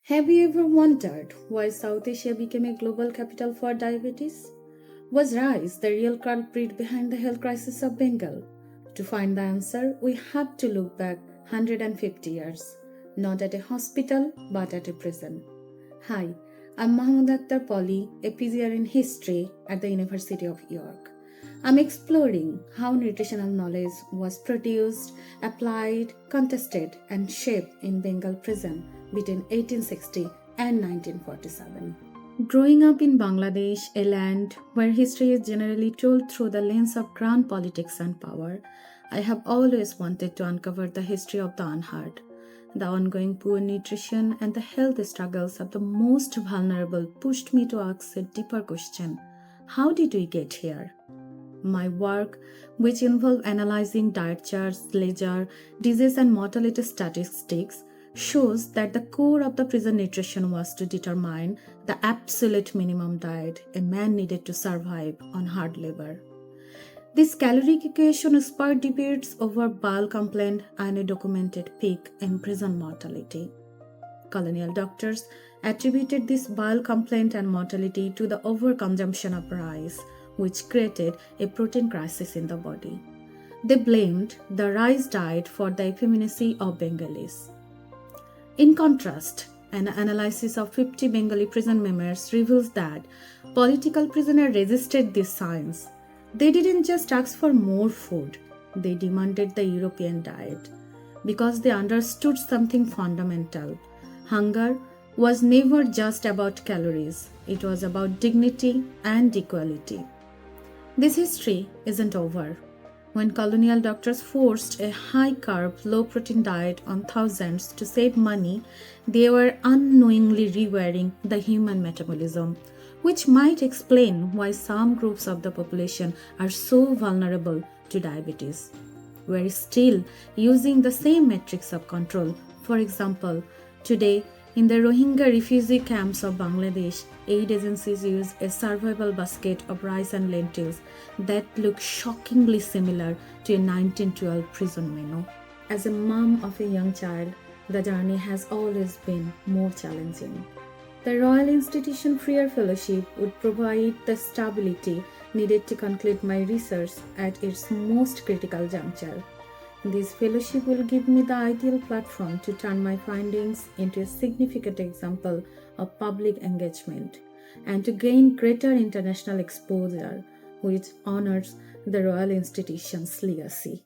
Have you ever wondered why South Asia became a global capital for diabetes? Was rice the real culprit behind the health crisis of Bengal? To find the answer, we have to look back 150 years, not at a hospital but at a prison. Hi, I'm Mahmoud Akhtar Poli, a PGR in History at the University of York. I'm exploring how nutritional knowledge was produced, applied, contested, and shaped in Bengal prison between 1860 and 1947. Growing up in Bangladesh, a land where history is generally told through the lens of ground politics and power, I have always wanted to uncover the history of the unheard. The ongoing poor nutrition and the health struggles of the most vulnerable pushed me to ask a deeper question: how did we get here? My work, which involved analyzing diet charts, ledger, disease and mortality statistics, shows that the core of the prison nutrition was to determine the absolute minimum diet a man needed to survive on hard labor. This caloric equation spurred debates over bowel complaint and a documented peak in prison mortality. Colonial doctors attributed this bowel complaint and mortality to the overconsumption of rice, which created a protein crisis in the body. They blamed the rice diet for the effeminacy of Bengalis. In contrast, an analysis of 50 Bengali prison members reveals that political prisoners resisted this science. They didn't just ask for more food, they demanded the European diet because they understood something fundamental. Hunger was never just about calories, it was about dignity and equality. This history isn't over. When colonial doctors forced a high carb, low protein diet on thousands to save money, they were unknowingly rewiring the human metabolism, which might explain why some groups of the population are so vulnerable to diabetes. We're still using the same metrics of control. For example, today, in the Rohingya refugee camps of Bangladesh, aid agencies use a survival basket of rice and lentils that look shockingly similar to a 1912 prison menu. As a mom of a young child, the journey has always been more challenging. The Royal Institution Freer Fellowship would provide the stability needed to conclude my research at its most critical juncture. This fellowship will give me the ideal platform to turn my findings into a significant example of public engagement and to gain greater international exposure, which honors the Royal Institution's legacy.